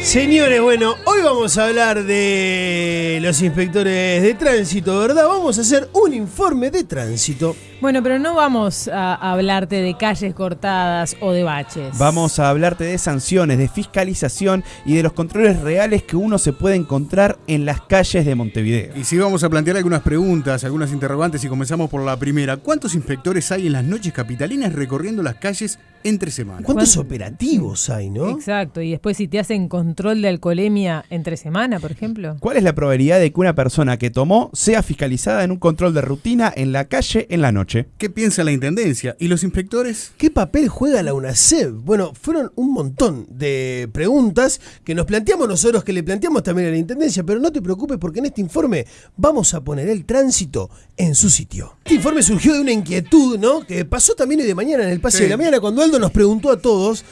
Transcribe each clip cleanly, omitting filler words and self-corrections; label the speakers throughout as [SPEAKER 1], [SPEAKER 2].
[SPEAKER 1] Señores, bueno, hoy vamos a hablar de los inspectores de tránsito, ¿verdad? Vamos a hacer un informe de tránsito.
[SPEAKER 2] Bueno, pero no vamos a hablarte de calles cortadas o de baches.
[SPEAKER 3] Vamos a hablarte de sanciones, de fiscalización y de los controles reales que uno se puede encontrar en las calles de Montevideo.
[SPEAKER 4] Y sí, vamos a plantear algunas preguntas, algunas interrogantes y comenzamos por la primera. ¿Cuántos inspectores hay en las noches capitalinas recorriendo las calles entre semanas?
[SPEAKER 1] ¿Cuántos operativos hay, no?
[SPEAKER 2] Exacto, y después si te hacen control de alcoholemia entre semana, por ejemplo.
[SPEAKER 3] ¿Cuál es la probabilidad de que una persona que tomó sea fiscalizada en un control de rutina en la calle en la noche?
[SPEAKER 4] ¿Qué piensa la Intendencia? ¿Y los inspectores?
[SPEAKER 1] ¿Qué papel juega la UNACEF? Bueno, fueron un montón de preguntas que nos planteamos nosotros, que le planteamos también a la Intendencia, pero no te preocupes porque en este informe vamos a poner el tránsito en su sitio. Este informe surgió de una inquietud, ¿no? Que pasó también hoy de mañana en el Pase de la Mañana cuando Aldo nos preguntó a todos,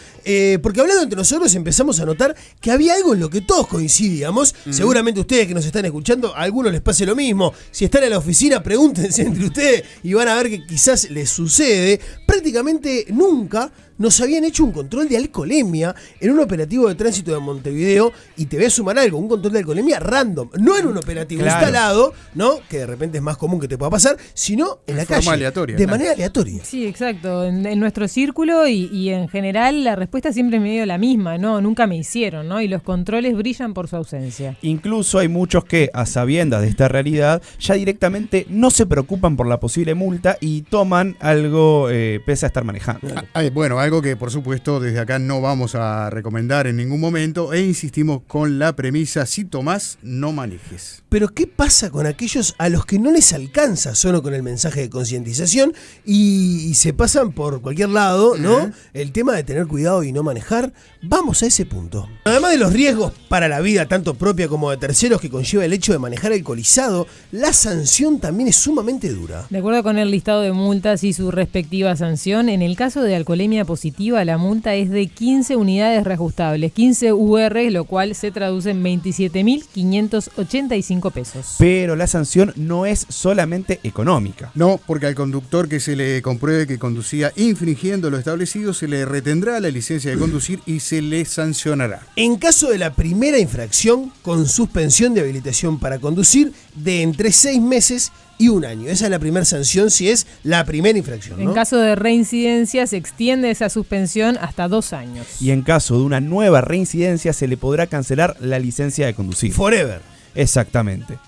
[SPEAKER 1] porque hablando entre nosotros empezamos a notar que había algo en lo que todos coincidíamos. Seguramente ustedes que nos están escuchando, a algunos les pase lo mismo. Si están en la oficina, pregúntense entre ustedes y van a ver que quizás les sucede. Prácticamente nunca nos habían hecho un control de alcoholemia en un operativo de tránsito de Montevideo, y te voy a sumar algo, un control de alcoholemia random, no en un operativo instalado, ¿no? Que de repente es más común que te pueda pasar, sino en la calle,
[SPEAKER 4] aleatoria,
[SPEAKER 1] de manera aleatoria.
[SPEAKER 2] Sí, exacto, en nuestro círculo y en general la respuesta siempre es medio la misma, ¿no? Nunca me hicieron, ¿no? Y los controles brillan por su ausencia.
[SPEAKER 3] Incluso hay muchos que, a sabiendas de esta realidad, ya directamente no se preocupan por la posible multa y toman algo pese a estar manejando.
[SPEAKER 4] Bueno, algo que por supuesto desde acá no vamos a recomendar en ningún momento, e insistimos con la premisa: si tomás, no manejes.
[SPEAKER 1] Pero ¿qué pasa con aquellos a los que no les alcanza solo con el mensaje de concientización y se pasan por cualquier lado, ¿no? El tema de tener cuidado y no manejar. Vamos a ese punto. Además de los riesgos para la vida, tanto propia como de terceros, que conlleva el hecho de manejar alcoholizado, la sanción también es sumamente dura.
[SPEAKER 2] De acuerdo con el listado de multas y su respectiva sanción, en el caso de alcoholemia positiva, la multa es de 15 unidades reajustables, 15 UR, lo cual se traduce en 27.585 pesos.
[SPEAKER 3] Pero la sanción no es solamente económica.
[SPEAKER 4] No, porque al conductor que se le compruebe que conducía infringiendo lo establecido, se le retendrá la licencia de conducir y se le sancionará.
[SPEAKER 1] En caso de la primera infracción, con suspensión de habilitación para conducir de entre 6 meses y 1 año. Esa es la primera sanción si es la primera infracción, ¿no?
[SPEAKER 2] En caso de reincidencia se extiende esa suspensión hasta 2 años.
[SPEAKER 3] Y en caso de una nueva reincidencia se le podrá cancelar la licencia de conducir.
[SPEAKER 1] Forever.
[SPEAKER 3] Exactamente.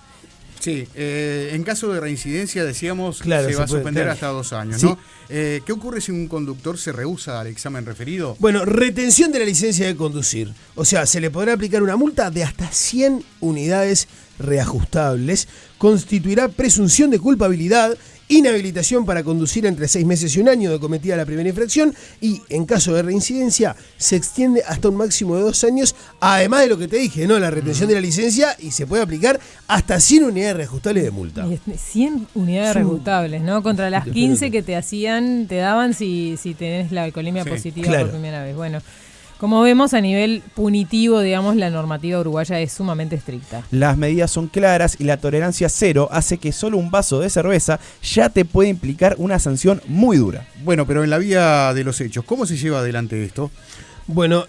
[SPEAKER 4] Sí, en caso de reincidencia, decíamos,
[SPEAKER 1] claro,
[SPEAKER 4] se va a suspender
[SPEAKER 1] claro,
[SPEAKER 4] hasta 2 años,
[SPEAKER 1] sí.
[SPEAKER 4] ¿no? ¿Qué ocurre si un conductor se rehúsa al examen referido?
[SPEAKER 1] Bueno, retención de la licencia de conducir. O sea, se le podrá aplicar una multa de hasta 100 unidades reajustables, constituirá presunción de culpabilidad, inhabilitación para conducir entre 6 meses y 1 año de cometida la primera infracción, y en caso de reincidencia se extiende hasta un máximo de 2 años, además de lo que te dije, ¿no? La retención de la licencia, y se puede aplicar hasta 100 unidades reajustables de multa.
[SPEAKER 2] 100 unidades reajustables, ¿no? Contra las 15 que te daban si tenés la alcoholemia positiva por primera vez. Bueno, como vemos, a nivel punitivo, digamos, la normativa uruguaya es sumamente estricta.
[SPEAKER 3] Las medidas son claras y la tolerancia cero hace que solo un vaso de cerveza ya te puede implicar una sanción muy dura.
[SPEAKER 4] Bueno, pero en la vía de los hechos, ¿cómo se lleva adelante esto?
[SPEAKER 1] Bueno,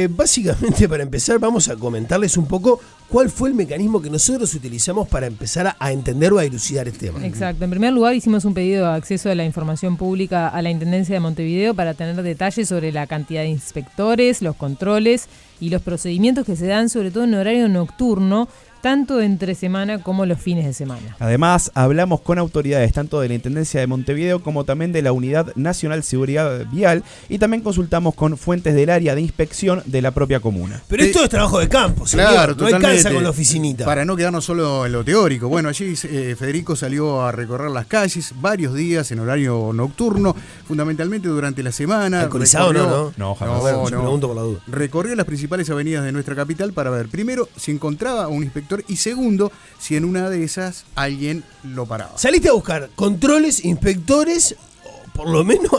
[SPEAKER 1] básicamente para empezar vamos a comentarles un poco cuál fue el mecanismo que nosotros utilizamos para empezar a entender o a dilucidar este tema.
[SPEAKER 2] Exacto. En primer lugar, hicimos un pedido de acceso a la información pública a la Intendencia de Montevideo para tener detalles sobre la cantidad de inspectores, los controles y los procedimientos que se dan, sobre todo en horario nocturno, tanto entre semana como los fines de semana.
[SPEAKER 3] Además, hablamos con autoridades tanto de la Intendencia de Montevideo como también de la Unidad Nacional Seguridad Vial, y también consultamos con fuentes del área de inspección de la propia comuna.
[SPEAKER 1] Pero esto es trabajo de campo, señor.
[SPEAKER 4] Claro,
[SPEAKER 1] no alcanza con la oficinita.
[SPEAKER 4] Para no quedarnos solo en lo teórico. Bueno, allí Federico salió a recorrer las calles varios días en horario nocturno, fundamentalmente durante la semana.
[SPEAKER 1] ¿Alcoholizado no?
[SPEAKER 3] No, jamás.
[SPEAKER 4] No,
[SPEAKER 1] Bueno,
[SPEAKER 4] no.
[SPEAKER 1] yo pregunto por la duda.
[SPEAKER 4] Recorrió las principales avenidas de nuestra capital para ver, primero, si encontraba a un inspector, y segundo, si en una de esas alguien lo paraba.
[SPEAKER 1] Saliste a buscar controles, inspectores, o por lo menos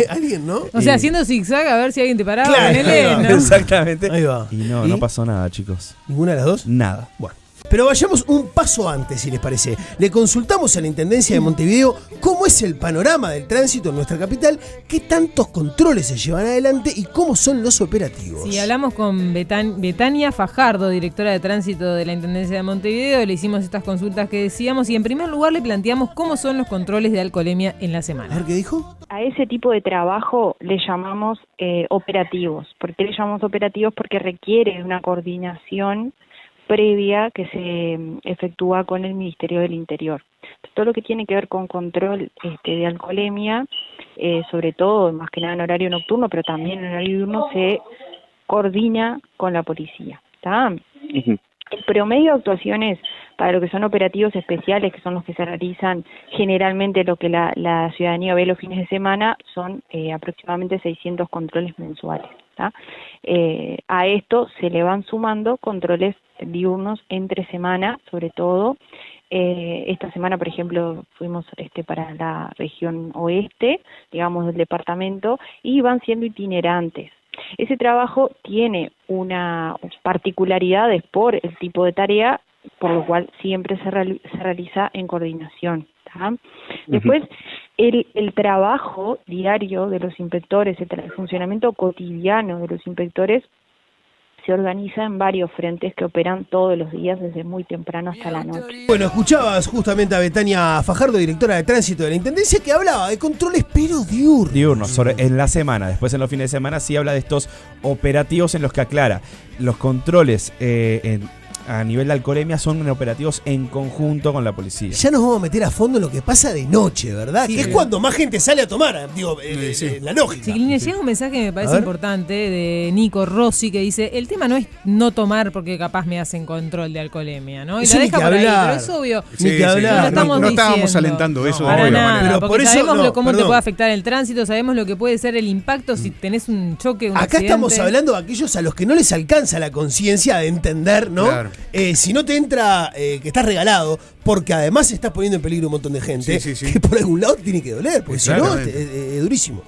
[SPEAKER 1] alguien, ¿no?
[SPEAKER 2] O sea, haciendo zigzag a ver si alguien te paraba.
[SPEAKER 1] Claro,
[SPEAKER 2] ponele,
[SPEAKER 1] ahí va.
[SPEAKER 2] ¿no?
[SPEAKER 3] Exactamente.
[SPEAKER 1] Ahí va.
[SPEAKER 3] Y no pasó nada, chicos.
[SPEAKER 1] ¿Ninguna de las dos?
[SPEAKER 3] Nada.
[SPEAKER 1] Bueno. Pero vayamos un paso antes, si les parece. Le consultamos a la Intendencia de Montevideo cómo es el panorama del tránsito en nuestra capital, qué tantos controles se llevan adelante y cómo son los operativos.
[SPEAKER 2] Sí, hablamos con Betania Fajardo, directora de tránsito de la Intendencia de Montevideo. Le hicimos estas consultas que decíamos y en primer lugar le planteamos cómo son los controles de alcoholemia en la semana.
[SPEAKER 1] A ver qué dijo.
[SPEAKER 5] A ese tipo de trabajo le llamamos operativos. ¿Por qué le llamamos operativos? Porque requiere de una coordinación previa que se efectúa con el Ministerio del Interior. Todo lo que tiene que ver con control de alcoholemia, sobre todo, más que nada en horario nocturno, pero también en horario diurno, se coordina con la policía. ¿Está? Uh-huh. El promedio de actuaciones para lo que son operativos especiales, que son los que se realizan generalmente lo que la ciudadanía ve los fines de semana, son aproximadamente 600 controles mensuales. A esto se le van sumando controles diurnos entre semana, sobre todo. Esta semana, por ejemplo, fuimos para la región oeste, digamos, del departamento, y van siendo itinerantes. Ese trabajo tiene una particularidades por el tipo de tarea, por lo cual siempre se realiza en coordinación. ¿Tá? Después, el trabajo diario de los inspectores, el funcionamiento cotidiano de los inspectores se organiza en varios frentes que operan todos los días desde muy temprano hasta la noche.
[SPEAKER 1] Bueno, escuchabas justamente a Betania Fajardo, directora de tránsito de la Intendencia, que hablaba de controles pero diurnos.
[SPEAKER 3] Diurnos, en la semana. Después en los fines de semana sí habla de estos operativos en los que aclara los controles a nivel de alcoholemia son operativos en conjunto con la policía.
[SPEAKER 1] Ya nos vamos a meter a fondo en lo que pasa de noche, ¿verdad? Sí, que es cuando más gente sale a tomar, la lógica.
[SPEAKER 2] Sí, le llega un mensaje que me parece importante de Nico Rossi que dice, el tema no es no tomar porque capaz me hacen control de alcoholemia, ¿no? Y
[SPEAKER 1] eso
[SPEAKER 2] la deja por ahí, pero es obvio.
[SPEAKER 1] Ni que hablar.
[SPEAKER 4] No estábamos alentando eso de
[SPEAKER 2] para nada,
[SPEAKER 4] manera.
[SPEAKER 2] Porque sabemos cómo te puede afectar el tránsito, sabemos lo que puede ser el impacto si tenés un choque, un
[SPEAKER 1] accidente.
[SPEAKER 2] Accidente.
[SPEAKER 1] Estamos hablando de aquellos a los que no les alcanza la conciencia de entender, ¿no? Claro. Si no te entra que estás regalado, porque además estás poniendo en peligro un montón de gente, que por algún lado tiene que doler, porque si no, es durísimo.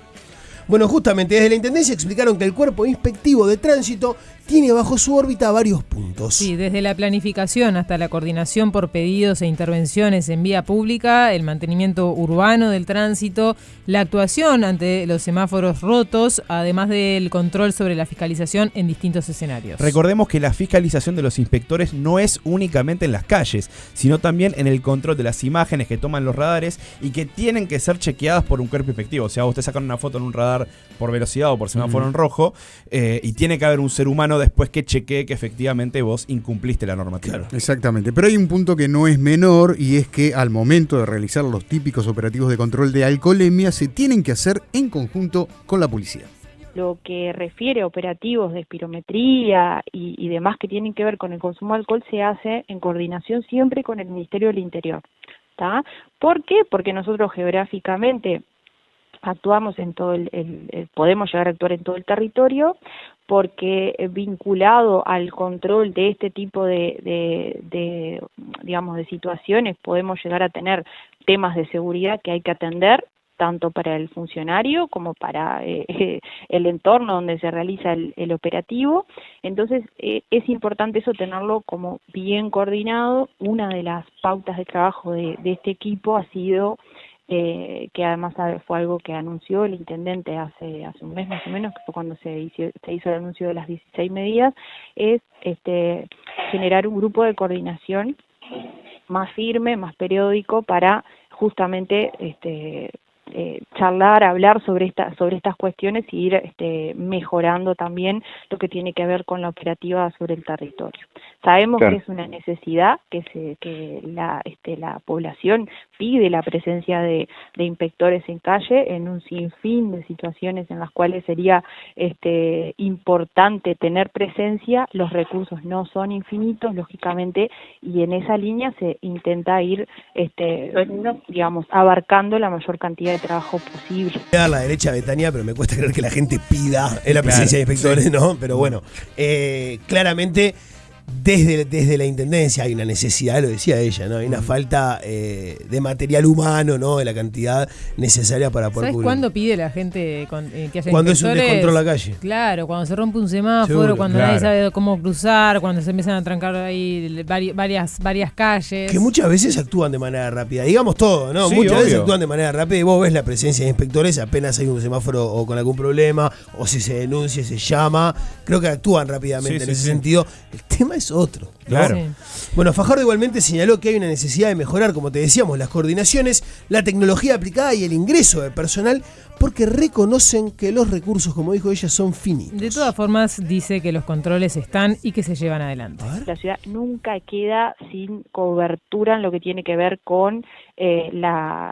[SPEAKER 1] Bueno, justamente desde la Intendencia explicaron que el Cuerpo Inspectivo de Tránsito tiene bajo su órbita varios puntos.
[SPEAKER 2] Sí, desde la planificación hasta la coordinación por pedidos e intervenciones en vía pública, el mantenimiento urbano del tránsito, la actuación ante los semáforos rotos, además del control sobre la fiscalización en distintos escenarios.
[SPEAKER 3] Recordemos que la fiscalización de los inspectores no es únicamente en las calles, sino también en el control de las imágenes que toman los radares y que tienen que ser chequeadas por un cuerpo inspectivo. O sea, usted saca una foto en un radar por velocidad o por semáforo en rojo y tiene que haber un ser humano después que chequee que efectivamente vos incumpliste la normativa.
[SPEAKER 4] Claro. Exactamente, pero hay un punto que no es menor y es que al momento de realizar los típicos operativos de control de alcoholemia se tienen que hacer en conjunto con la policía.
[SPEAKER 5] Lo que refiere a operativos de espirometría y demás que tienen que ver con el consumo de alcohol se hace en coordinación siempre con el Ministerio del Interior. ¿Tá? ¿Por qué? Porque nosotros geográficamente actuamos en todo podemos llegar a actuar en todo el territorio, porque vinculado al control de este tipo de situaciones podemos llegar a tener temas de seguridad que hay que atender, tanto para el funcionario como para el entorno donde se realiza el operativo. Entonces es importante eso, tenerlo como bien coordinado. Una de las pautas de trabajo de este equipo ha sido que además fue algo que anunció el intendente hace un mes más o menos, que fue cuando se hizo el anuncio de las 16 medidas, es generar un grupo de coordinación más firme, más periódico, para justamente charlar, hablar sobre estas cuestiones y ir mejorando también lo que tiene que ver con la operativa sobre el territorio. Sabemos que es una necesidad, que la población pide la presencia de inspectores en calle en un sinfín de situaciones en las cuales sería importante tener presencia. Los recursos no son infinitos, lógicamente, y en esa línea se intenta ir abarcando la mayor cantidad de trabajo posible.
[SPEAKER 1] Voy a dar la derecha a Betania, pero me cuesta creer que la gente pida la presencia de inspectores, ¿no? Pero bueno, claramente desde la intendencia hay una necesidad, lo decía ella, ¿no? Hay una falta de material humano, ¿no? De la cantidad necesaria para poder
[SPEAKER 2] ¿Sabes
[SPEAKER 1] cubrir.
[SPEAKER 2] cuándo pide la gente que haya
[SPEAKER 1] Cuando es un
[SPEAKER 2] inspectores?
[SPEAKER 1] descontrol en la calle.
[SPEAKER 2] Claro, cuando se rompe un semáforo,
[SPEAKER 1] Seguro,
[SPEAKER 2] cuando
[SPEAKER 3] claro.
[SPEAKER 2] nadie sabe cómo cruzar, cuando se empiezan a trancar ahí varias calles.
[SPEAKER 1] Que muchas veces actúan de manera rápida, digamos todo, ¿no?
[SPEAKER 3] Sí,
[SPEAKER 1] Muchas veces
[SPEAKER 3] obvio.
[SPEAKER 1] actúan de manera rápida y vos ves la presencia de inspectores apenas hay un semáforo o con algún problema, o si se denuncia, se llama. Creo que actúan rápidamente
[SPEAKER 3] Sí,
[SPEAKER 1] en
[SPEAKER 3] sí,
[SPEAKER 1] ese
[SPEAKER 3] sí.
[SPEAKER 1] sentido. El tema es otro, ¿no?
[SPEAKER 3] Claro.
[SPEAKER 2] Sí.
[SPEAKER 1] Bueno, Fajardo igualmente señaló que hay una necesidad de mejorar, como te decíamos, las coordinaciones, la tecnología aplicada y el ingreso de personal, porque reconocen que los recursos, como dijo ella, son finitos.
[SPEAKER 2] De todas formas, dice que los controles están y que se llevan adelante.
[SPEAKER 1] A ver.
[SPEAKER 5] La ciudad nunca queda sin cobertura en lo que tiene que ver con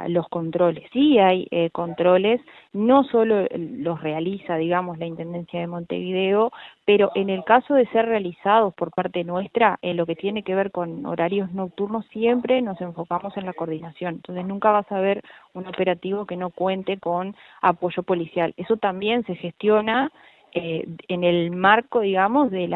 [SPEAKER 5] los controles. Sí hay controles, no solo los realiza, digamos, la Intendencia de Montevideo, pero en el caso de ser realizados por parte nuestra, en lo que tiene que ver con horarios nocturnos, siempre nos enfocamos en la coordinación. Entonces nunca vas a ver un operativo que no cuente con apoyo policial. Eso también se gestiona en el marco, digamos, del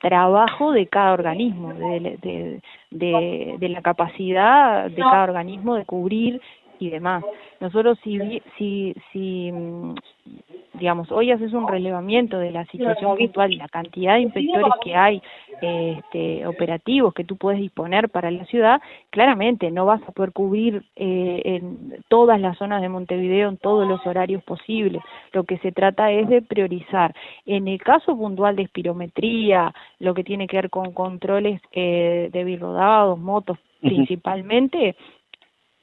[SPEAKER 5] trabajo de cada organismo, de la capacidad de cada organismo de cubrir y demás. Nosotros si digamos, hoy haces un relevamiento de la situación puntual y la cantidad de inspectores que hay, operativos que tú puedes disponer para la ciudad, claramente no vas a poder cubrir en todas las zonas de Montevideo en todos los horarios posibles. Lo que se trata es de priorizar. En el caso puntual de espirometría, lo que tiene que ver con controles de birrodados, motos principalmente,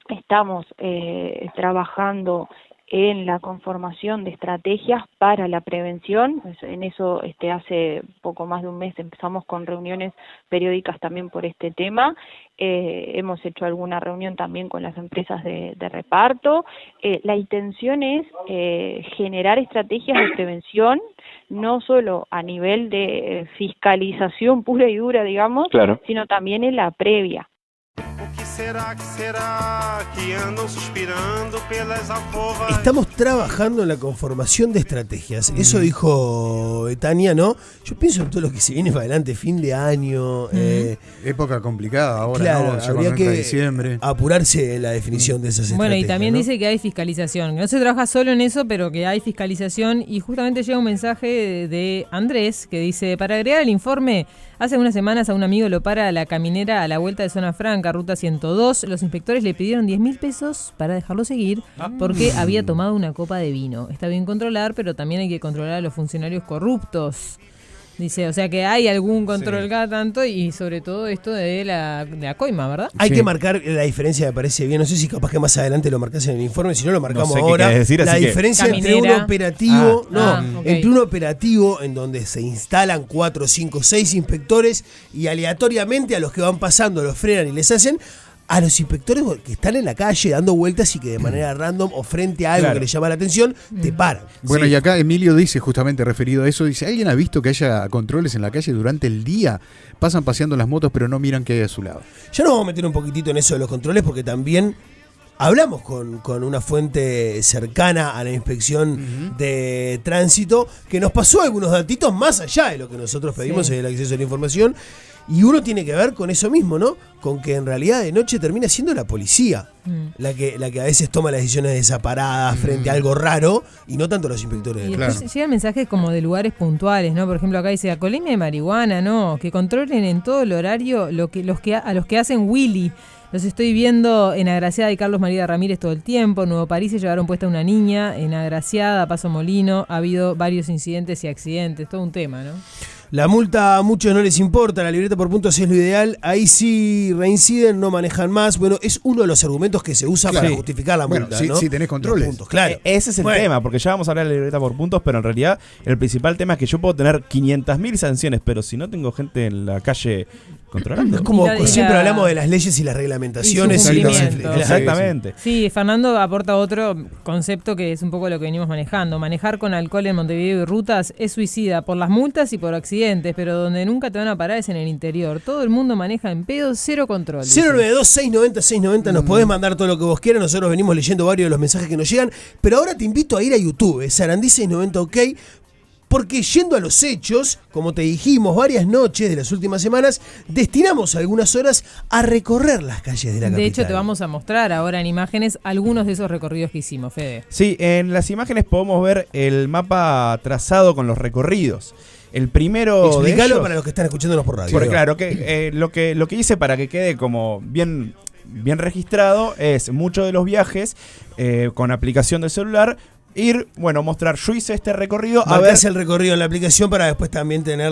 [SPEAKER 5] estamos trabajando en la conformación de estrategias para la prevención. En eso hace poco más de un mes empezamos con reuniones periódicas también por este tema. Hemos hecho alguna reunión también con las empresas de reparto. La intención es generar estrategias de prevención, no solo a nivel de fiscalización pura y dura, digamos,
[SPEAKER 6] Claro.
[SPEAKER 5] sino también en la previa.
[SPEAKER 7] O que será que andam suspirando pelas alcovas?
[SPEAKER 1] Estamos trabajando en la conformación de estrategias. Eso dijo Tania, ¿no? Yo pienso en todo lo que se viene para adelante, fin de año.
[SPEAKER 4] Época complicada ahora,
[SPEAKER 1] Claro,
[SPEAKER 4] ¿no? Ya
[SPEAKER 1] habría
[SPEAKER 4] cuando
[SPEAKER 1] que
[SPEAKER 4] entra diciembre.
[SPEAKER 1] apurarse en la definición de esas estrategias.
[SPEAKER 2] Bueno, y también
[SPEAKER 1] ¿no?
[SPEAKER 2] dice que hay fiscalización. No se trabaja solo en eso, pero que hay fiscalización. Y justamente llega un mensaje de Andrés que dice: para agregar el informe, hace unas semanas a un amigo lo para la caminera a la vuelta de Zona Franca, ruta 102. Los inspectores le pidieron 10.000 pesos para dejarlo seguir porque había tomado una copa de vino. Está bien controlar, pero también hay que controlar a los funcionarios corruptos. Dice, o sea que hay algún control cada tanto y sobre todo esto de la coima, ¿verdad?
[SPEAKER 1] Hay
[SPEAKER 4] Sí.
[SPEAKER 1] que marcar la diferencia, me parece bien. No sé si capaz que más adelante lo marcás en el informe, si no lo marcamos
[SPEAKER 3] sé qué
[SPEAKER 1] ahora.
[SPEAKER 3] querés decir,
[SPEAKER 1] la
[SPEAKER 3] así que-
[SPEAKER 1] diferencia entre
[SPEAKER 2] Caminera.
[SPEAKER 1] un operativo,
[SPEAKER 2] ok.
[SPEAKER 1] entre un operativo en donde se instalan 4, 5, 6 inspectores y aleatoriamente a los que van pasando los frenan y les hacen, a los inspectores que están en la calle dando vueltas y que de manera random o frente a algo
[SPEAKER 3] Claro.
[SPEAKER 1] que les llama la atención, te paran.
[SPEAKER 4] Bueno,
[SPEAKER 3] Sí.
[SPEAKER 4] y acá Emilio dice, justamente referido a eso, dice, ¿alguien ha visto que haya controles en la calle durante el día? Pasan paseando las motos, pero no miran qué hay a su lado.
[SPEAKER 1] Ya nos vamos a meter un poquitito en eso de los controles porque también hablamos con una fuente cercana a la inspección de tránsito que nos pasó algunos datitos más allá de lo que nosotros pedimos
[SPEAKER 2] Sí.
[SPEAKER 1] en el acceso a la información. Y uno tiene que ver con eso mismo, ¿no? Con que en realidad de noche termina siendo la policía la que a veces toma las decisiones desaparadas frente a algo raro y no tanto los inspectores
[SPEAKER 2] Y
[SPEAKER 1] de
[SPEAKER 2] después
[SPEAKER 1] tránsito.
[SPEAKER 2] llegan mensajes como de lugares puntuales, ¿no? Por ejemplo, acá dice, alcoholemia de marihuana, ¿no? Que controlen en todo el horario a los que hacen Willy. Los estoy viendo en Agraciada y Carlos María Ramírez todo el tiempo. En Nuevo París se llevaron puesta una niña. En Agraciada, Paso Molino, ha habido varios incidentes y accidentes. Todo un tema, ¿no?
[SPEAKER 1] La multa a muchos no les importa, la libreta por puntos es lo ideal, ahí sí reinciden, no manejan más. Bueno, es uno de los argumentos que se usa para
[SPEAKER 4] Sí.
[SPEAKER 1] justificar la
[SPEAKER 4] Bueno,
[SPEAKER 1] multa,
[SPEAKER 4] si-
[SPEAKER 1] ¿no?
[SPEAKER 4] si tenés controles.
[SPEAKER 1] Los puntos, claro.
[SPEAKER 3] Ese es el
[SPEAKER 1] Bueno.
[SPEAKER 3] tema, porque ya vamos a hablar de la libreta por puntos, pero en realidad el principal tema es que yo puedo tener 500.000 sanciones, pero si no tengo gente en la calle controlando.
[SPEAKER 1] Es como
[SPEAKER 2] Y la-
[SPEAKER 1] siempre
[SPEAKER 2] la-
[SPEAKER 1] hablamos de las leyes y las reglamentaciones.
[SPEAKER 2] Y su
[SPEAKER 1] y los-
[SPEAKER 2] cumplimiento.
[SPEAKER 1] Claro.
[SPEAKER 3] Exactamente.
[SPEAKER 2] Sí, Fernando aporta otro concepto que es un poco lo que venimos manejando. Manejar con alcohol en Montevideo y rutas es suicida por las multas y por accidentes, pero donde nunca te van a parar es en el interior. Todo el mundo maneja en pedo, cero control. dice.
[SPEAKER 1] 092-690-690, nos podés mandar todo lo que vos quieras, nosotros venimos leyendo varios de los mensajes que nos llegan, pero ahora te invito a ir a YouTube, Sarandí 690 OK, porque yendo a los hechos, como te dijimos, varias noches de las últimas semanas, destinamos algunas horas a recorrer las calles de la capital.
[SPEAKER 2] De hecho, te vamos a mostrar ahora en imágenes algunos de esos recorridos que hicimos, Fede.
[SPEAKER 3] Sí, en las imágenes podemos ver el mapa trazado con los recorridos. El primero
[SPEAKER 1] Explícalo
[SPEAKER 3] de ellos,
[SPEAKER 1] para los que están escuchándonos por radio.
[SPEAKER 3] porque claro, que lo que hice para que quede como bien registrado es muchos de los viajes con aplicación del celular. Mostrar, yo hice este recorrido, a ver
[SPEAKER 1] el recorrido en la aplicación para después también tener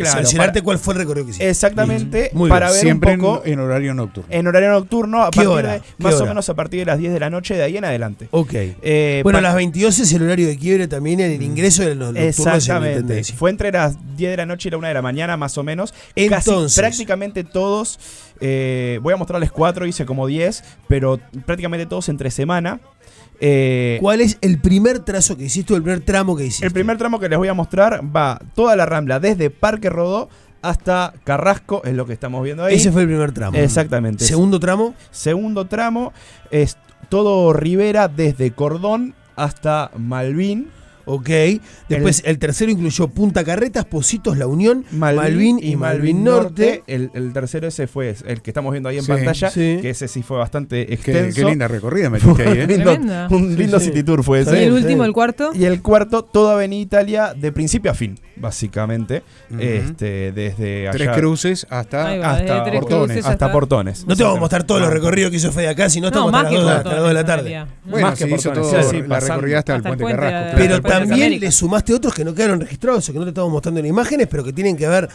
[SPEAKER 1] sancionarte cuál fue el recorrido que hiciste.
[SPEAKER 3] Exactamente,
[SPEAKER 1] Muy
[SPEAKER 3] para
[SPEAKER 1] bien.
[SPEAKER 3] ver
[SPEAKER 4] Siempre
[SPEAKER 3] un poco
[SPEAKER 4] en horario nocturno.
[SPEAKER 3] en horario nocturno,
[SPEAKER 1] ¿Qué hora?
[SPEAKER 3] más
[SPEAKER 1] ¿Qué
[SPEAKER 3] o
[SPEAKER 1] hora?
[SPEAKER 3] menos a partir de las 10 de la noche, de ahí en adelante.
[SPEAKER 1] Ok.
[SPEAKER 3] Eh,
[SPEAKER 1] Bueno,
[SPEAKER 3] pa-
[SPEAKER 1] las 22 es el horario de quiebre también en el ingreso de los nocturnos en la
[SPEAKER 3] Exactamente.
[SPEAKER 1] Intendencia.
[SPEAKER 3] Fue entre las 10 de la noche y la 1 de la mañana, más o menos.
[SPEAKER 1] Entonces.
[SPEAKER 3] Prácticamente todos, voy a mostrarles 4, hice como 10, pero prácticamente todos entre semana.
[SPEAKER 1] ¿Cuál es el primer trazo que hiciste o el primer tramo que hiciste?
[SPEAKER 3] El primer tramo que les voy a mostrar va toda la Rambla, desde Parque Rodó hasta Carrasco, es lo que estamos viendo ahí.
[SPEAKER 1] Ese fue el primer tramo.
[SPEAKER 3] Exactamente.
[SPEAKER 1] Segundo tramo.
[SPEAKER 3] Segundo tramo es todo Rivera, desde Cordón hasta Malvin.
[SPEAKER 1] Ok. Después el tercero incluyó Punta Carretas, Positos, La Unión,
[SPEAKER 3] Malvin
[SPEAKER 1] y Malvin Norte.
[SPEAKER 3] El tercero ese fue el que estamos viendo ahí en
[SPEAKER 4] Sí,
[SPEAKER 3] pantalla,
[SPEAKER 1] sí.
[SPEAKER 3] que ese sí fue bastante
[SPEAKER 4] Qué
[SPEAKER 3] extenso.
[SPEAKER 4] linda recorrida metiste ahí, ¿eh?
[SPEAKER 2] Tremenda.
[SPEAKER 3] Un lindo
[SPEAKER 1] Sí, sí.
[SPEAKER 3] city tour fue
[SPEAKER 1] Está
[SPEAKER 2] ¿Y
[SPEAKER 3] ese.
[SPEAKER 2] el
[SPEAKER 1] bien.
[SPEAKER 2] último, el cuarto?
[SPEAKER 3] Y el cuarto, toda Avenida Italia, de principio a fin, básicamente.
[SPEAKER 4] Ujú.
[SPEAKER 3] Desde allá
[SPEAKER 4] Tres cruces hasta...
[SPEAKER 2] Ahí va,
[SPEAKER 3] hasta
[SPEAKER 2] desde Tres
[SPEAKER 4] Portones.
[SPEAKER 2] Cruces
[SPEAKER 3] hasta Portones.
[SPEAKER 1] No te vamos a mostrar todos los recorridos que hizo Fede acá, si no estamos
[SPEAKER 2] más
[SPEAKER 1] hasta,
[SPEAKER 2] que
[SPEAKER 1] las 2,
[SPEAKER 2] Portones,
[SPEAKER 1] hasta las 2 de la
[SPEAKER 2] en
[SPEAKER 1] tarde.
[SPEAKER 2] realidad.
[SPEAKER 4] Bueno,
[SPEAKER 3] Más que
[SPEAKER 4] se hizo
[SPEAKER 3] Portones,
[SPEAKER 4] todo
[SPEAKER 3] sí,
[SPEAKER 4] la
[SPEAKER 3] pasando.
[SPEAKER 4] recorrida hasta el
[SPEAKER 2] Hasta el
[SPEAKER 4] Puente
[SPEAKER 2] puente
[SPEAKER 4] Carrasco.
[SPEAKER 2] de-
[SPEAKER 1] Pero
[SPEAKER 2] Puente de las
[SPEAKER 1] también
[SPEAKER 2] Américas.
[SPEAKER 1] le sumaste otros que no quedaron registrados o que no te estamos mostrando en imágenes, pero que tienen que ver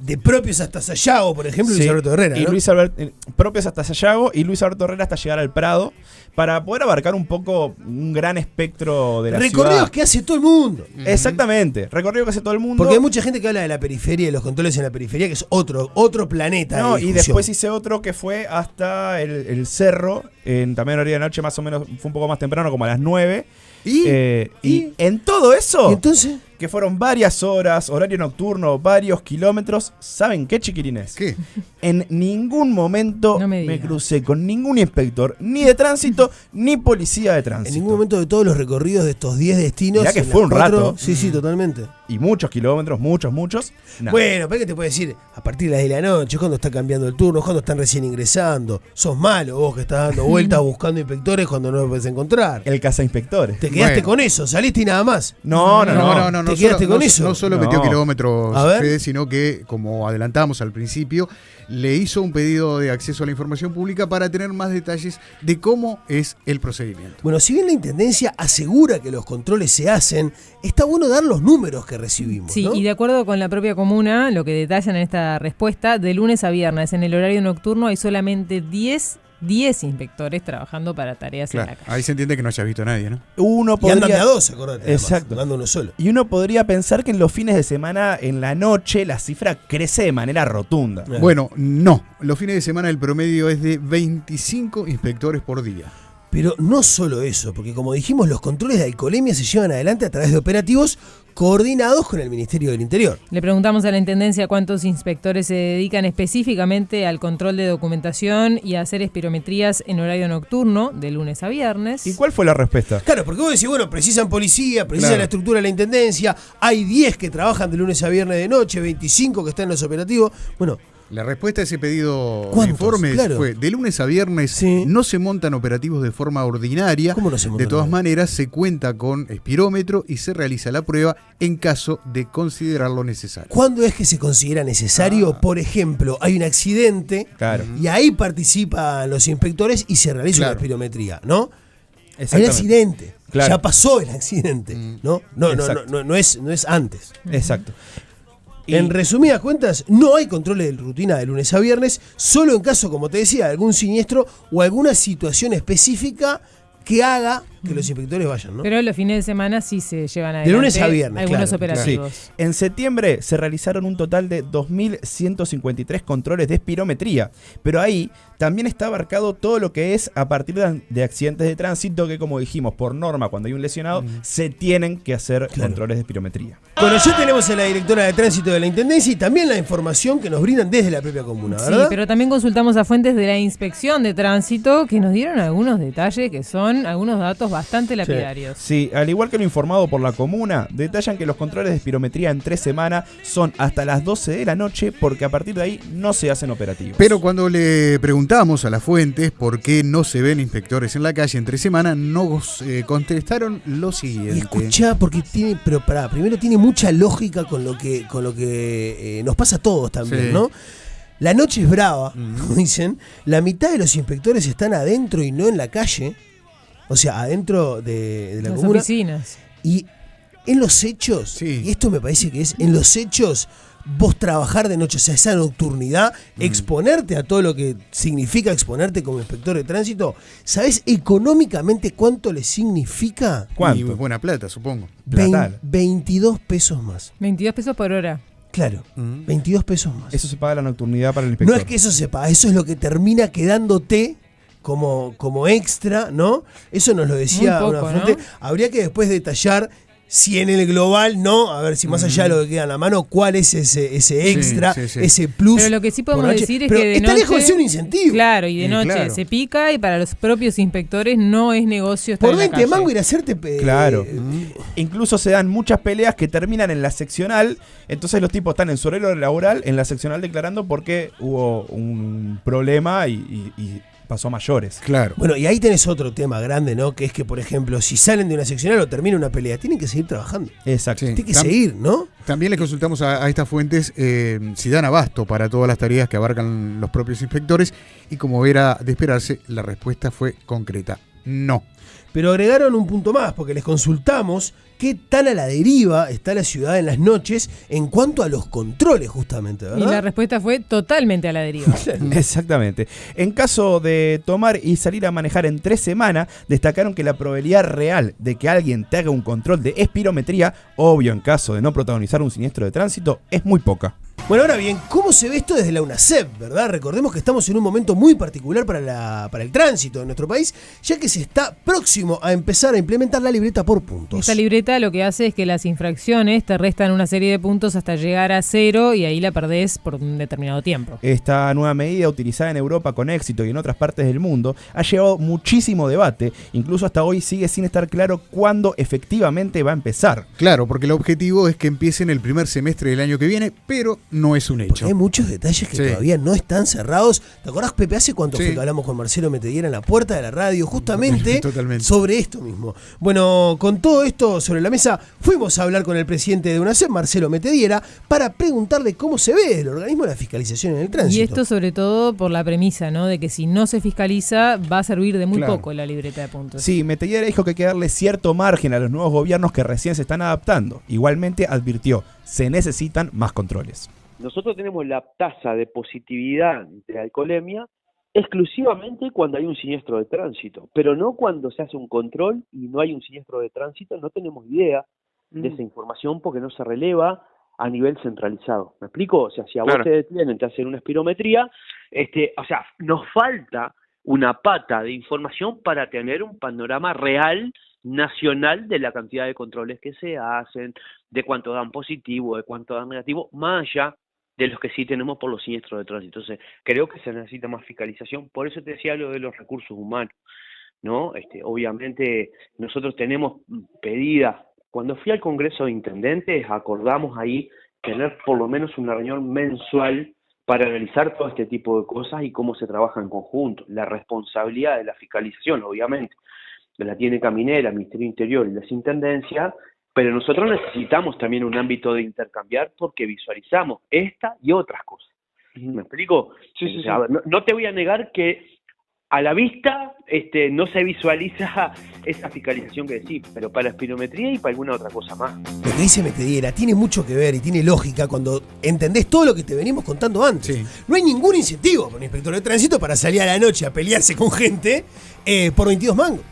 [SPEAKER 1] de propios hasta Sayago, por ejemplo,
[SPEAKER 3] Sí,
[SPEAKER 1] Luis Alberto Herrera,
[SPEAKER 3] y
[SPEAKER 1] ¿no?
[SPEAKER 3] Luis Alberto, propios hasta Sayago y Luis Alberto Herrera hasta llegar al Prado, para poder abarcar un poco un gran espectro de la
[SPEAKER 1] Recorridos
[SPEAKER 3] ciudad.
[SPEAKER 1] que hace todo el mundo.
[SPEAKER 3] Exactamente, recorrido que hace todo el mundo.
[SPEAKER 1] Porque hay mucha gente que habla de la periferia y los controles en la periferia, que es otro planeta.
[SPEAKER 3] No,
[SPEAKER 1] de
[SPEAKER 3] y
[SPEAKER 1] discusión.
[SPEAKER 3] después hice otro que fue hasta el cerro, también horario de noche, más o menos, fue un poco más temprano, como a las 9.
[SPEAKER 1] ¿Y?
[SPEAKER 3] Y en todo eso,
[SPEAKER 1] ¿Y entonces?
[SPEAKER 3] que fueron varias horas, horario nocturno, varios kilómetros, ¿saben qué, chiquilines?
[SPEAKER 4] ¿Qué?
[SPEAKER 3] En ningún momento
[SPEAKER 2] No me
[SPEAKER 3] me
[SPEAKER 2] digas.
[SPEAKER 3] crucé con ningún inspector, ni de tránsito, ni policía de tránsito.
[SPEAKER 1] En ningún momento de todos los recorridos de estos 10 destinos.
[SPEAKER 3] Mirá que
[SPEAKER 1] en
[SPEAKER 3] fue
[SPEAKER 1] las
[SPEAKER 3] un rato.
[SPEAKER 1] Sí, sí, totalmente.
[SPEAKER 3] Y muchos kilómetros, muchos. Nada.
[SPEAKER 1] Bueno, pero ¿qué te puede decir? A partir de las 10 de la noche, cuando está cambiando el turno, cuando están recién ingresando. Sos malo vos que estás dando vueltas buscando inspectores cuando no los puedes encontrar.
[SPEAKER 3] El cazainspectores.
[SPEAKER 1] Te quedaste
[SPEAKER 4] Bueno.
[SPEAKER 1] con eso, saliste y nada más.
[SPEAKER 3] No.
[SPEAKER 1] ¿Te quedaste con eso?
[SPEAKER 4] No solo
[SPEAKER 3] No.
[SPEAKER 4] metió kilómetros,
[SPEAKER 1] A ver.
[SPEAKER 4] Fede, sino que, como adelantamos al principio, le hizo un pedido de acceso a la información pública para tener más detalles de cómo es el procedimiento.
[SPEAKER 1] Bueno, si bien la Intendencia asegura que los controles se hacen, está bueno dar los números que recibimos,
[SPEAKER 2] Sí,
[SPEAKER 1] ¿no?
[SPEAKER 2] y de acuerdo con la propia comuna, lo que detallan en esta respuesta, de lunes a viernes en el horario nocturno hay solamente 10 inspectores trabajando para tareas en
[SPEAKER 4] Claro,
[SPEAKER 2] la calle.
[SPEAKER 4] ahí se entiende que no haya visto a nadie, ¿no?
[SPEAKER 3] Uno
[SPEAKER 1] Y andan de a
[SPEAKER 3] podría,
[SPEAKER 1] dos, acordate. además,
[SPEAKER 3] Exacto.
[SPEAKER 1] no anda uno solo.
[SPEAKER 3] y uno podría pensar que en los fines de semana, en la noche, la cifra crece de manera rotunda.
[SPEAKER 1] Claro.
[SPEAKER 4] Bueno, no. Los fines de semana el promedio es de 25 inspectores por día.
[SPEAKER 1] Pero no solo eso, porque como dijimos, los controles de alcoholemia se llevan adelante a través de operativos coordinados con el Ministerio del Interior.
[SPEAKER 2] Le preguntamos a la Intendencia cuántos inspectores se dedican específicamente al control de documentación y a hacer espirometrías en horario nocturno, de lunes a viernes.
[SPEAKER 3] ¿Y cuál fue la respuesta?
[SPEAKER 1] Claro, porque vos decís, bueno, precisan policía, precisan
[SPEAKER 4] Claro.
[SPEAKER 1] la estructura de la Intendencia, hay 10 que trabajan de lunes a viernes de noche, 25 que están en los operativos. Bueno,
[SPEAKER 4] La respuesta a ese pedido de
[SPEAKER 1] ¿Cuántos?
[SPEAKER 4] informes
[SPEAKER 1] Claro.
[SPEAKER 4] fue: de lunes a viernes
[SPEAKER 1] Sí.
[SPEAKER 4] no se montan operativos de forma ordinaria.
[SPEAKER 1] ¿cómo no se montan
[SPEAKER 4] De todas
[SPEAKER 1] ahí?
[SPEAKER 4] maneras, se cuenta con espirómetro y se realiza la prueba en caso de considerarlo necesario.
[SPEAKER 1] ¿Cuándo es que se considera necesario? Por ejemplo, hay un accidente
[SPEAKER 3] Claro.
[SPEAKER 1] y ahí participan los inspectores y se realiza
[SPEAKER 4] Claro.
[SPEAKER 1] una espirometría, ¿no? Hay un
[SPEAKER 3] Exactamente.
[SPEAKER 1] accidente.
[SPEAKER 3] Claro.
[SPEAKER 1] Ya pasó el accidente, ¿no?
[SPEAKER 3] Exacto.
[SPEAKER 1] No es antes.
[SPEAKER 3] Exacto. Y-
[SPEAKER 1] En resumidas cuentas, no hay controles de rutina de lunes a viernes, solo en caso, como te decía, de algún siniestro o alguna situación específica que haga que los inspectores vayan, ¿no?
[SPEAKER 2] Pero los fines de semana sí se llevan adelante
[SPEAKER 1] lunes a viernes,
[SPEAKER 2] algunos
[SPEAKER 1] claro,
[SPEAKER 2] operativos.
[SPEAKER 3] Sí. En septiembre se realizaron un total de 2.153 controles de espirometría, pero ahí también está abarcado todo lo que es a partir de accidentes de tránsito que, como dijimos, por norma, cuando hay un lesionado, se tienen que hacer controles de espirometría.
[SPEAKER 1] Bueno, ya tenemos a la directora de tránsito de la Intendencia y también la información que nos brindan desde la propia comuna,
[SPEAKER 2] Sí,
[SPEAKER 1] ¿verdad?
[SPEAKER 2] pero también consultamos a fuentes de la Inspección de Tránsito que nos dieron algunos detalles que son algunos datos ejemplos bastante lapidarios.
[SPEAKER 3] Sí, al igual que lo informado por la comuna, detallan que los controles de espirometría en 3 semanas son hasta las 12 de la noche porque a partir de ahí no se hacen operativos.
[SPEAKER 4] Pero cuando le preguntamos a las fuentes por qué no se ven inspectores en la calle en 3 semanas, nos contestaron lo siguiente.
[SPEAKER 1] Y escuchá, porque tiene, pero pará, primero tiene mucha lógica con lo que nos pasa a todos también,
[SPEAKER 4] Sí.
[SPEAKER 1] ¿no? La noche es brava, como dicen. La mitad de los inspectores están adentro y no en la calle. O sea, adentro de la
[SPEAKER 2] Las
[SPEAKER 1] comuna.
[SPEAKER 2] oficinas.
[SPEAKER 1] Y en los hechos,
[SPEAKER 4] Sí.
[SPEAKER 1] y esto me parece que es, en los hechos, vos trabajar de noche, o sea, esa nocturnidad, exponerte a todo lo que significa exponerte como inspector de tránsito, ¿sabés económicamente cuánto le significa?
[SPEAKER 3] ¿Cuánto?
[SPEAKER 4] Y buena plata, supongo.
[SPEAKER 3] Platal.
[SPEAKER 1] 22 pesos más.
[SPEAKER 2] 22 pesos por hora.
[SPEAKER 1] Claro, 22 pesos más.
[SPEAKER 3] Eso se paga la nocturnidad para el inspector.
[SPEAKER 1] No es que eso se paga, eso es lo que termina quedándote como extra, ¿no? Eso nos lo decía
[SPEAKER 2] Muy poco,
[SPEAKER 1] una fuente.
[SPEAKER 2] ¿no?
[SPEAKER 1] Habría que después detallar si en el global, ¿no? A ver si más allá de lo que queda en la mano, cuál es ese extra,
[SPEAKER 4] sí, sí.
[SPEAKER 1] ese plus.
[SPEAKER 2] Pero lo que sí podemos
[SPEAKER 1] por noche.
[SPEAKER 2] decir es
[SPEAKER 1] Pero
[SPEAKER 2] que de
[SPEAKER 1] está
[SPEAKER 2] noche,
[SPEAKER 1] lejos de ser un incentivo.
[SPEAKER 2] Claro, y de noche
[SPEAKER 4] claro.
[SPEAKER 2] se pica y para los propios inspectores no es negocio estar
[SPEAKER 1] Por
[SPEAKER 2] en la
[SPEAKER 1] 20
[SPEAKER 2] calle.
[SPEAKER 1] mango ir a hacerte...
[SPEAKER 3] Claro. Incluso se dan muchas peleas que terminan en la seccional. Entonces los tipos están en su horario laboral en la seccional declarando porque hubo un problema y pasó a mayores.
[SPEAKER 4] Claro.
[SPEAKER 1] Bueno, y ahí tenés otro tema grande, ¿no? Que es que, por ejemplo, si salen de una seccional o termina una pelea, tienen que seguir trabajando.
[SPEAKER 3] Exacto.
[SPEAKER 4] Sí.
[SPEAKER 1] Tienen que seguir, ¿no?
[SPEAKER 4] También les consultamos a estas fuentes si dan abasto para todas las tareas que abarcan los propios inspectores y como era de esperarse, la respuesta fue concreta. No.
[SPEAKER 1] Pero agregaron un punto más, porque les consultamos qué tan a la deriva está la ciudad en las noches en cuanto a los controles, justamente, ¿verdad?
[SPEAKER 2] Y la respuesta fue totalmente a la deriva.
[SPEAKER 3] Exactamente. En caso de tomar y salir a manejar en 3 semanas, destacaron que la probabilidad real de que alguien te haga un control de espirometría, obvio en caso de no protagonizar un siniestro de tránsito, es muy poca.
[SPEAKER 1] Bueno, ahora bien, ¿cómo se ve esto desde la UNACEP, verdad? Recordemos que estamos en un momento muy particular para el tránsito en nuestro país, ya que se está próximo a empezar a implementar la libreta por puntos.
[SPEAKER 2] Esta libreta lo que hace es que las infracciones te restan una serie de puntos hasta llegar a 0 y ahí la perdés por un determinado tiempo.
[SPEAKER 3] Esta nueva medida, utilizada en Europa con éxito y en otras partes del mundo, ha llevado muchísimo debate. Incluso hasta hoy sigue sin estar claro cuándo efectivamente va a empezar.
[SPEAKER 4] Claro, porque el objetivo es que empiece en el primer semestre del año que viene, pero no es un
[SPEAKER 1] Porque
[SPEAKER 4] hecho.
[SPEAKER 1] hay muchos detalles que
[SPEAKER 4] Sí.
[SPEAKER 1] todavía no están cerrados. ¿Te acordás, Pepe? ¿Hace cuánto
[SPEAKER 4] Sí.
[SPEAKER 1] fue que hablamos con Marcelo Metediera en la puerta de la radio? Justamente
[SPEAKER 4] Totalmente.
[SPEAKER 1] sobre esto mismo. Bueno, con todo esto sobre la mesa, fuimos a hablar con el presidente de UNACEP, Marcelo Metediera, para preguntarle cómo se ve el organismo de la fiscalización en el tránsito.
[SPEAKER 2] Y esto sobre todo por la premisa, ¿no? De que si no se fiscaliza va a servir de muy
[SPEAKER 4] Claro.
[SPEAKER 2] poco la libreta de puntos.
[SPEAKER 3] Sí, Metellera dijo que hay que darle cierto margen a los nuevos gobiernos que recién se están adaptando. Igualmente advirtió, se necesitan más controles.
[SPEAKER 6] Nosotros tenemos la tasa de positividad de alcoholemia exclusivamente cuando hay un siniestro de tránsito, pero no cuando se hace un control y no hay un siniestro de tránsito, no tenemos idea de esa información porque no se releva a nivel centralizado. ¿Me explico? O sea, si a vos te detienen, te hacen una espirometría, o sea, nos falta una pata de información para tener un panorama real nacional de la cantidad de controles que se hacen, de cuánto dan positivo, de cuánto dan negativo, más allá de los que sí tenemos por los siniestros de tránsito. Entonces, creo que se necesita más fiscalización. Por eso te decía lo de los recursos humanos, ¿no? Obviamente, nosotros tenemos pedidas. Cuando fui al Congreso de Intendentes, acordamos ahí tener por lo menos una reunión mensual para analizar todo este tipo de cosas y cómo se trabaja en conjunto. La responsabilidad de la fiscalización, obviamente, la tiene Caminera, el Ministerio Interior y las Intendencias, pero nosotros necesitamos también un ámbito de intercambiar porque visualizamos esta y otras cosas. ¿Me explico? Sí. A ver, no te voy a negar que a la vista no se visualiza esa fiscalización que decís, pero para la espirometría y para alguna otra cosa más.
[SPEAKER 1] Lo que dice Metediera tiene mucho que ver y tiene lógica cuando entendés todo lo que te venimos contando antes.
[SPEAKER 4] Sí.
[SPEAKER 1] No hay ningún incentivo para un inspector de tránsito para salir a la noche a pelearse con gente por 22 mangos.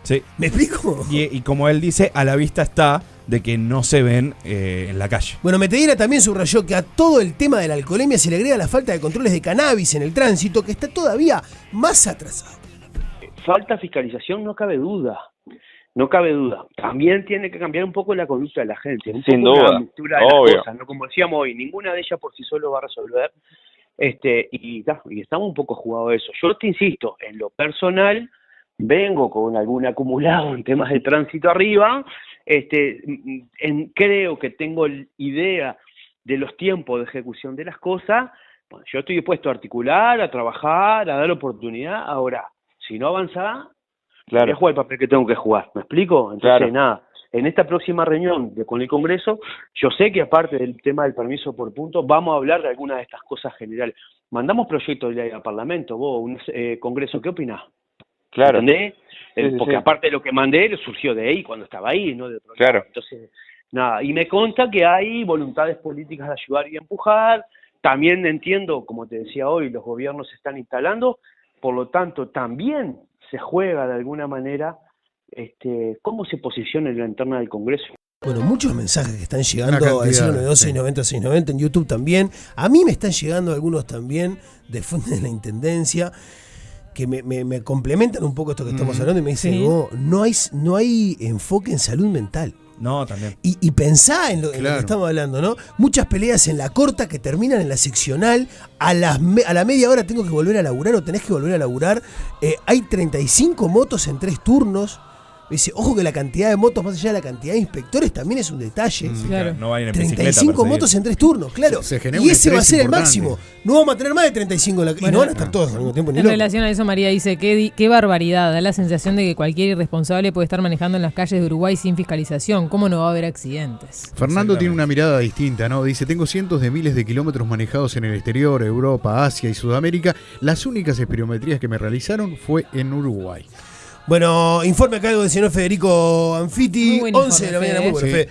[SPEAKER 3] Sí.
[SPEAKER 1] ¿Me explico?
[SPEAKER 3] Y como él dice, a la vista está de que no se ven en la calle.
[SPEAKER 1] Bueno, Metediera también subrayó que a todo el tema de la alcoholemia se le agrega la falta de controles de cannabis en el tránsito, que está todavía más atrasado.
[SPEAKER 6] Falta fiscalización, no cabe duda. No cabe duda. También tiene que cambiar un poco la conducta de la gente.
[SPEAKER 8] Sin duda,
[SPEAKER 6] una mixtura de
[SPEAKER 8] obvio.
[SPEAKER 6] las cosas, ¿no? Como decíamos hoy, ninguna de ellas por sí solo va a resolver. Y estamos un poco jugados de eso. Yo te insisto, en lo personal, vengo con algún acumulado en temas de tránsito arriba, creo que tengo idea de los tiempos de ejecución de las cosas. Bueno, yo estoy dispuesto a articular, a trabajar, a dar oportunidad. Ahora, si no avanza, voy a jugar el papel que tengo que jugar. ¿Me explico? Entonces, nada, en esta próxima reunión con el Congreso, yo sé que aparte del tema del permiso por punto, vamos a hablar de algunas de estas cosas generales. Mandamos proyectos de ley al Parlamento, vos, un Congreso, ¿qué opinás?
[SPEAKER 8] Claro.
[SPEAKER 6] ¿Entendés? Porque
[SPEAKER 8] sí.
[SPEAKER 6] aparte de lo que mandé, surgió de ahí, cuando estaba ahí, no de otro
[SPEAKER 8] Claro.
[SPEAKER 6] lado. Entonces, nada, y me consta que hay voluntades políticas de ayudar y empujar. También entiendo, como te decía hoy, los gobiernos se están instalando, por lo tanto, también se juega de alguna manera cómo se posiciona en la interna del Congreso.
[SPEAKER 1] Bueno, muchos mensajes que están llegando al 092-690-690 en YouTube también. A mí me están llegando algunos también de fuentes de la Intendencia que me complementan un poco esto que estamos hablando y me dicen, no hay enfoque en salud mental.
[SPEAKER 3] No, también.
[SPEAKER 1] Y pensá en lo que estamos hablando, ¿no? Muchas peleas en la corta que terminan en la seccional. A la media hora tengo que volver a laburar o tenés que volver a laburar. Hay 35 motos en 3 turnos. Dice, ojo que la cantidad de motos, más allá de la cantidad de inspectores, también es un detalle.
[SPEAKER 2] Claro.
[SPEAKER 3] No vayan en bicicleta.
[SPEAKER 1] 35 motos en 3 turnos, claro. Y ese va a ser el máximo. No vamos a tener más de 35 en la y no van a estar todos al mismo tiempo.
[SPEAKER 2] En relación a eso, María dice, qué barbaridad. Da la sensación de que cualquier irresponsable puede estar manejando en las calles de Uruguay sin fiscalización. ¿Cómo no va a haber accidentes?
[SPEAKER 4] Fernando tiene una mirada distinta, ¿no? Dice, tengo cientos de miles de kilómetros manejados en el exterior, Europa, Asia y Sudamérica. Las únicas espirometrías que me realizaron fue en Uruguay.
[SPEAKER 1] Bueno, informe a cargo del señor Federico Anfiti, 11 de la mañana, muy bueno, Fede.